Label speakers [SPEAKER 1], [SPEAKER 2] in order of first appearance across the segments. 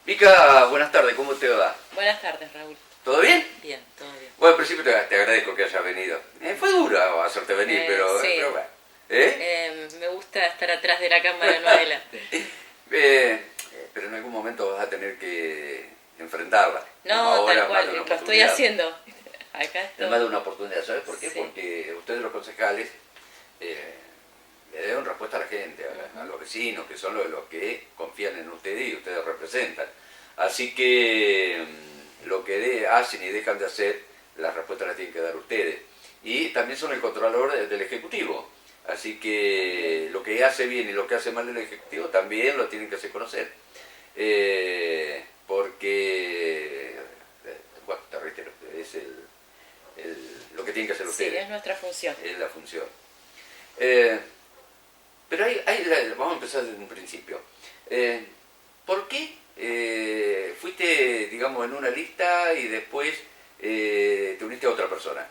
[SPEAKER 1] Mica, buenas tardes, ¿cómo te va?
[SPEAKER 2] Buenas tardes, Raúl.
[SPEAKER 1] ¿Todo bien?
[SPEAKER 2] Bien, todo bien.
[SPEAKER 1] Bueno, al principio te agradezco que hayas venido. Fue duro hacerte venir,
[SPEAKER 2] Sí.
[SPEAKER 1] pero bueno. ¿Eh?
[SPEAKER 2] Me gusta estar atrás de la cámara, no adelante.
[SPEAKER 1] Pero en algún momento vas a tener que enfrentarla.
[SPEAKER 2] No,
[SPEAKER 1] Ahora,
[SPEAKER 2] tal
[SPEAKER 1] más
[SPEAKER 2] cual,
[SPEAKER 1] de una
[SPEAKER 2] lo estoy
[SPEAKER 1] oportunidad.
[SPEAKER 2] haciendo. Acá
[SPEAKER 1] Es
[SPEAKER 2] estoy.
[SPEAKER 1] más de una oportunidad, ¿sabes por qué?
[SPEAKER 2] Sí.
[SPEAKER 1] Porque ustedes los concejales le deben respuesta a la gente, a los vecinos, que son los que confían en ustedes y ustedes representan. Así que lo que hacen y dejan de hacer, las respuestas las tienen que dar ustedes. Y también son el controlador del Ejecutivo. Así que lo que hace bien y lo que hace mal el Ejecutivo también lo tienen que hacer conocer. Porque, bueno, te reitero, es lo que tienen que hacer
[SPEAKER 2] Sí,
[SPEAKER 1] ustedes.
[SPEAKER 2] es nuestra función.
[SPEAKER 1] Es la función. Pero vamos a empezar desde un principio. ¿Por qué fuiste, digamos, en una lista y después te uniste a otra persona?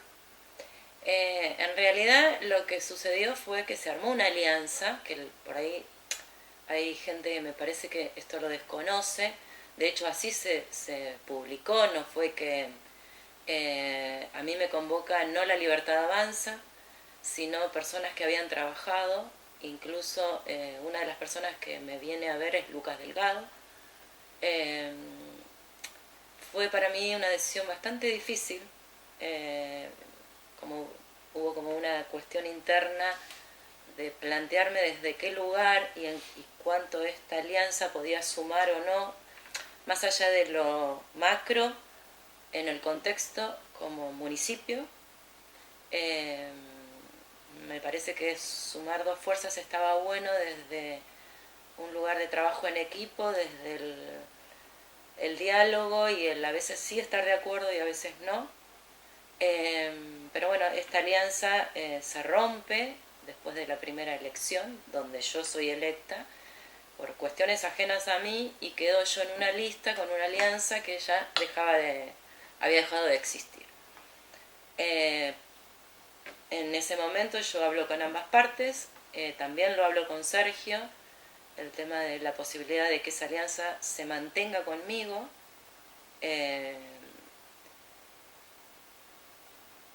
[SPEAKER 2] En realidad lo que sucedió fue que se armó una alianza, que por ahí hay gente que me parece que esto lo desconoce. De hecho, así se publicó, no fue que a mí me convoca no La Libertad Avanza, sino personas que habían trabajado. Incluso una de las personas que me viene a ver es Lucas Delgado. Eh, Fue para mí una decisión bastante difícil, como hubo como una cuestión interna de plantearme desde qué lugar y cuánto esta alianza podía sumar o no, más allá de lo macro, en el contexto como municipio. Eh, Me parece que sumar dos fuerzas estaba bueno desde un lugar de trabajo en equipo, desde el diálogo y el a veces sí estar de acuerdo y a veces no. Pero bueno, esta alianza se rompe después de la primera elección, donde yo soy electa por cuestiones ajenas a mí y quedo yo en una lista con una alianza que ya había dejado de existir. En ese momento yo hablo con ambas partes, también lo hablo con Sergio, el tema de la posibilidad de que esa alianza se mantenga conmigo,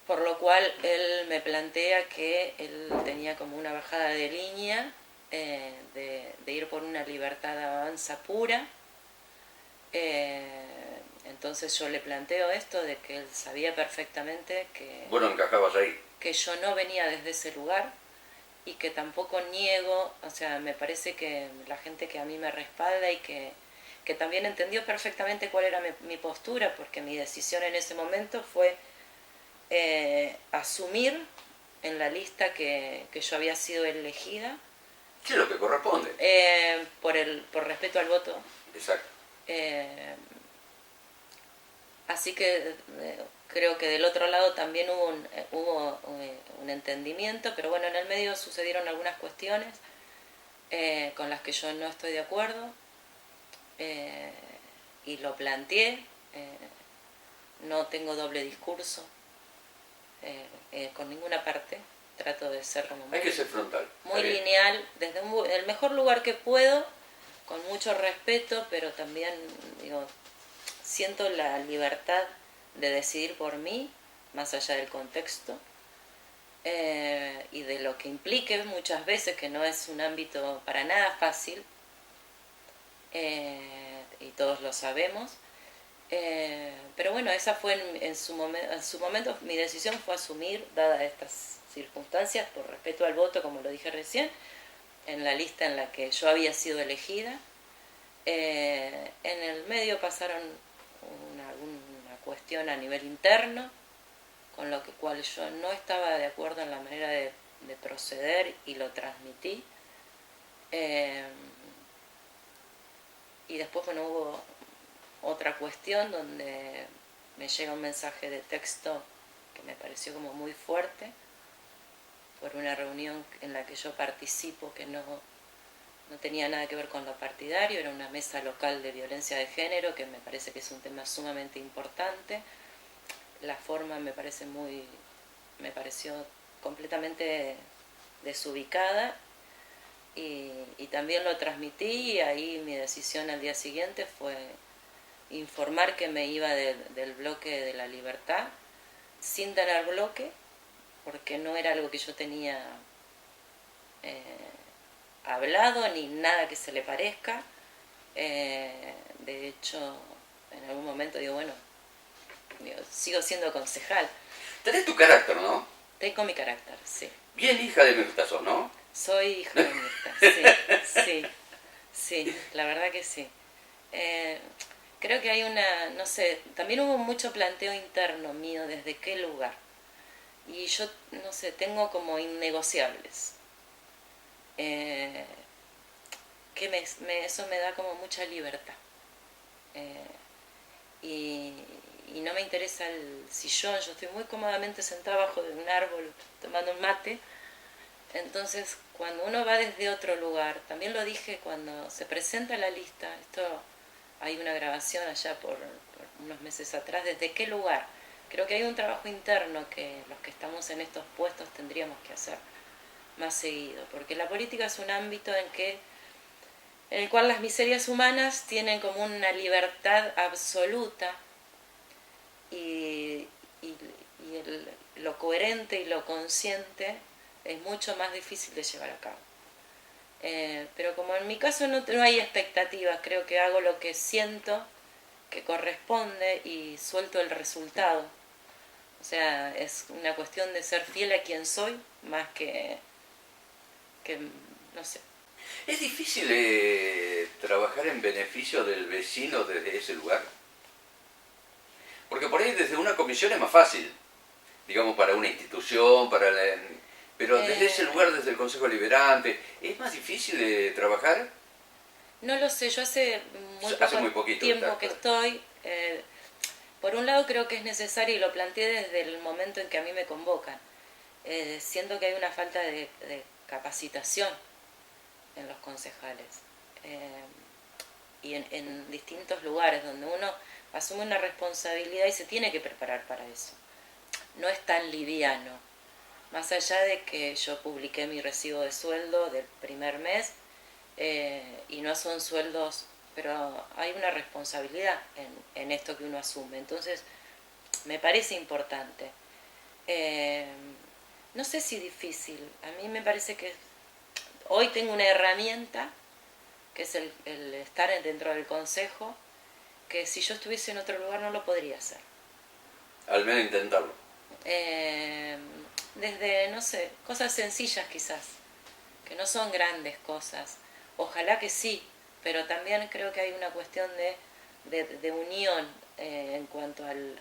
[SPEAKER 2] por lo cual él me plantea que él tenía como una bajada de línea, de ir por una libertad de avanza pura. Entonces yo le planteo esto de que él sabía perfectamente que,
[SPEAKER 1] Bueno, encajabas ahí.
[SPEAKER 2] que yo no venía desde ese lugar y que tampoco niego, o sea, me parece que la gente que a mí me respalda y que también entendió perfectamente cuál era mi postura, porque mi decisión en ese momento fue asumir en la lista que yo había sido elegida.
[SPEAKER 1] ¿Qué es lo que corresponde?
[SPEAKER 2] Por respeto al voto.
[SPEAKER 1] Exacto.
[SPEAKER 2] Así que creo que del otro lado también hubo un entendimiento, pero bueno, en el medio sucedieron algunas cuestiones con las que yo no estoy de acuerdo, y lo planteé. No tengo doble discurso con ninguna parte. Trato de ser como
[SPEAKER 1] Hay que ser frontal.
[SPEAKER 2] muy lineal, desde el mejor lugar que puedo, con mucho respeto, pero también digo, siento la libertad de decidir por mí, más allá del contexto, y de lo que implique muchas veces, que no es un ámbito para nada fácil, y todos lo sabemos. Pero bueno, esa fue en su momento mi decisión fue asumir, dadas estas circunstancias, por respeto al voto, como lo dije recién, en la lista en la que yo había sido elegida. En el medio pasaron una cuestión a nivel interno, con lo cual yo no estaba de acuerdo en la manera de proceder y lo transmití. Y después, bueno, hubo otra cuestión donde me llega un mensaje de texto que me pareció como muy fuerte, por una reunión en la que yo participo, que no tenía nada que ver con lo partidario, era una mesa local de violencia de género, que me parece que es un tema sumamente importante. La forma me pareció completamente desubicada, y también lo transmití, y ahí mi decisión al día siguiente fue informar que me iba del bloque de La Libertad sin tener bloque, porque no era algo que yo tenía hablado ni nada que se le parezca. De hecho, en algún momento digo, bueno, sigo siendo concejal.
[SPEAKER 1] Tenés tu carácter, ¿no?
[SPEAKER 2] Tengo mi carácter, sí.
[SPEAKER 1] Bien hija de Mirta sos, ¿no?
[SPEAKER 2] Soy hija de Mirta, sí, la verdad que sí. Creo que hay no sé, también hubo mucho planteo interno mío desde qué lugar. Y yo, no sé, tengo como innegociables. Eso me da como mucha libertad. Y no me interesa el sillón, yo estoy muy cómodamente sentada abajo de un árbol tomando un mate. Entonces, cuando uno va desde otro lugar, también lo dije cuando se presenta la lista, esto hay una grabación allá por unos meses atrás, ¿desde qué lugar? Creo que hay un trabajo interno que los que estamos en estos puestos tendríamos que hacer más seguido, porque la política es un ámbito en el cual las miserias humanas tienen como una libertad absoluta y lo coherente y lo consciente es mucho más difícil de llevar a cabo. Pero como en mi caso no hay expectativas, creo que hago lo que siento que corresponde y suelto el resultado. O sea, es una cuestión de ser fiel a quien soy, más que no sé.
[SPEAKER 1] ¿Es difícil trabajar en beneficio del vecino desde ese lugar? Porque por ahí desde una comisión es más fácil, digamos, para una institución, pero desde ese lugar, desde el Consejo Liberante, ¿es más difícil trabajar?
[SPEAKER 2] No lo sé, yo hace
[SPEAKER 1] muy poquito
[SPEAKER 2] tiempo que estoy. Por un lado creo que es necesario, y lo planteé desde el momento en que a mí me convocan. Siento que hay una falta de capacitación en los concejales. Y en distintos lugares donde uno asume una responsabilidad y se tiene que preparar para eso. No es tan liviano. Más allá de que yo publiqué mi recibo de sueldo del primer mes, y no son sueldos, pero hay una responsabilidad en esto que uno asume. Entonces, me parece importante. No sé si difícil. A mí me parece que hoy tengo una herramienta, que es el estar dentro del consejo, que si yo estuviese en otro lugar no lo podría hacer.
[SPEAKER 1] Al menos intentarlo.
[SPEAKER 2] Desde, no sé, cosas sencillas quizás, que no son grandes cosas. Ojalá que sí, pero también creo que hay una cuestión de unión en cuanto en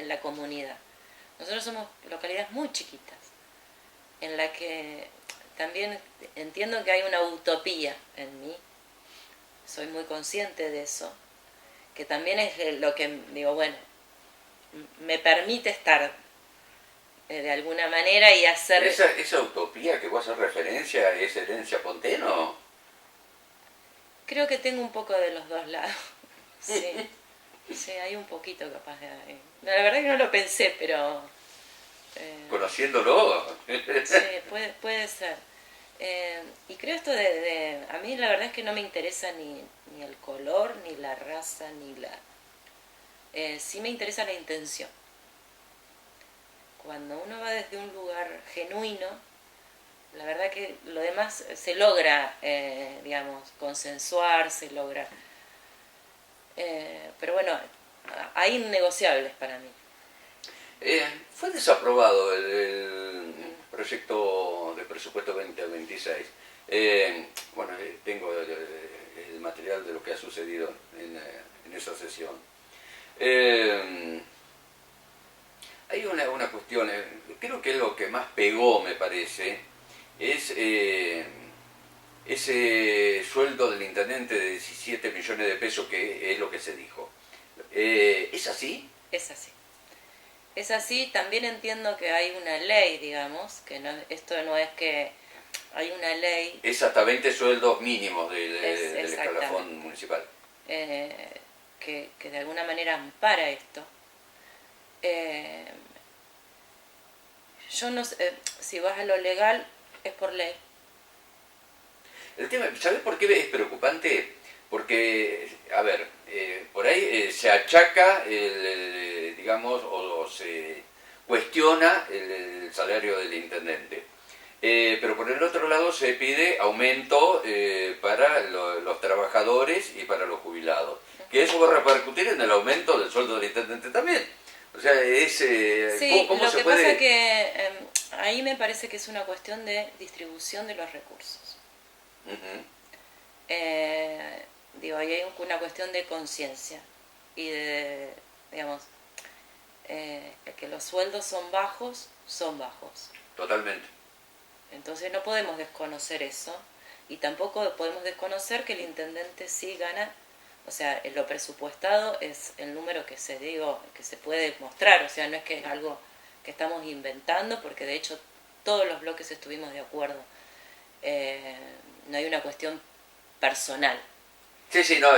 [SPEAKER 2] la comunidad. Nosotros somos localidades muy chiquitas, en la que también entiendo que hay una utopía en mí, soy muy consciente de eso, que también es lo que digo, bueno, me permite estar de alguna manera y hacer...
[SPEAKER 1] ¿Esa utopía que vos haces referencia es herencia Ponteno?
[SPEAKER 2] Creo que tengo un poco de los dos lados, sí, sí, hay un poquito capaz de... La verdad que no lo pensé, pero...
[SPEAKER 1] Conociéndolo.
[SPEAKER 2] Sí, puede ser. Y creo esto a mí la verdad es que no me interesa ni el color, ni la raza, ni la... sí me interesa la intención. Cuando uno va desde un lugar genuino, la verdad que lo demás se logra, digamos, consensuar, se logra... pero bueno, hay innegociables para mí.
[SPEAKER 1] Fue desaprobado el proyecto de presupuesto 2026. Bueno, tengo el material de lo que ha sucedido en esa sesión. Hay una cuestión, creo que es lo que más pegó, me parece, es ese sueldo del intendente de 17 millones de pesos, que es lo que se dijo. ¿Es así?
[SPEAKER 2] Es así. Es así, también entiendo que hay una ley, digamos, que no, esto no es que hay una ley...
[SPEAKER 1] Es hasta 20 sueldos mínimos del escalafón municipal.
[SPEAKER 2] Que de alguna manera ampara esto. Yo no sé, si vas a lo legal, es por ley.
[SPEAKER 1] El tema, ¿sabes por qué es preocupante? Porque, a ver, por se achaca, digamos, o se cuestiona el salario del intendente. Pero por el otro lado se pide aumento para los trabajadores y para los jubilados. Que eso va a repercutir en el aumento del sueldo del intendente también. O sea,
[SPEAKER 2] sí,
[SPEAKER 1] ¿cómo
[SPEAKER 2] lo
[SPEAKER 1] se
[SPEAKER 2] que
[SPEAKER 1] puede...?
[SPEAKER 2] pasa que ahí me parece que es una cuestión de distribución de los recursos.
[SPEAKER 1] Uh-huh.
[SPEAKER 2] Digo, ahí hay una cuestión de conciencia y de, digamos, que los sueldos son bajos.
[SPEAKER 1] Totalmente.
[SPEAKER 2] Entonces no podemos desconocer eso y tampoco podemos desconocer que el intendente sí gana, o sea, lo presupuestado es el número que se puede mostrar, o sea, no es que es algo que estamos inventando, porque de hecho todos los bloques estuvimos de acuerdo. No hay una cuestión personal.
[SPEAKER 1] Sí, no,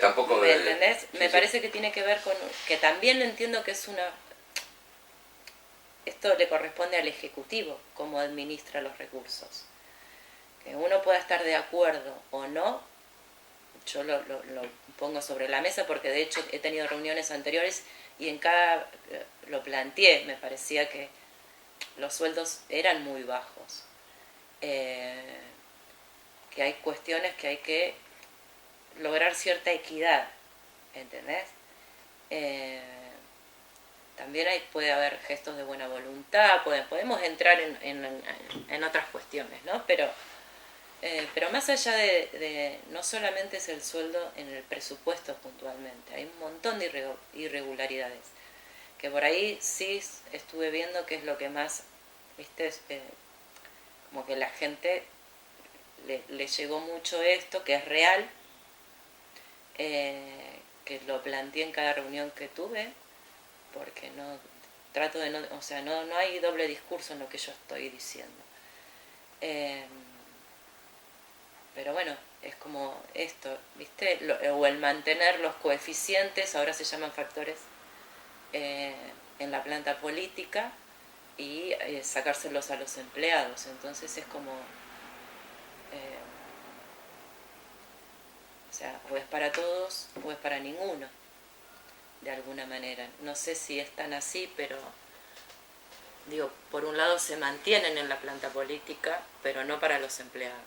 [SPEAKER 1] tampoco...
[SPEAKER 2] ¿Me entendés?
[SPEAKER 1] Sí,
[SPEAKER 2] Me parece que tiene que ver con... que también entiendo que es una... Esto le corresponde al Ejecutivo, cómo administra los recursos. Que uno pueda estar de acuerdo o no, yo lo pongo sobre la mesa porque de hecho he tenido reuniones anteriores y en cada lo planteé, me parecía que los sueldos eran muy bajos. Que hay cuestiones que hay que lograr cierta equidad, ¿entendés? También puede haber gestos de buena voluntad, podemos entrar en otras cuestiones, ¿no? Pero más allá de no solamente es el sueldo en el presupuesto puntualmente, hay un montón de irregularidades, que por ahí sí estuve viendo que es lo que más, viste, como que la gente le llegó mucho esto, que es real, que lo planteé en cada reunión que tuve, porque no trato de no, o sea, no hay doble discurso en lo que yo estoy diciendo. Pero bueno, es como esto, ¿viste? O el mantener los coeficientes, ahora se llaman factores, en la planta política y sacárselos a los empleados. Entonces es como... o sea, o es para todos o es para ninguno, de alguna manera. No sé si es tan así, pero digo, por un lado se mantienen en la planta política, pero no para los empleados.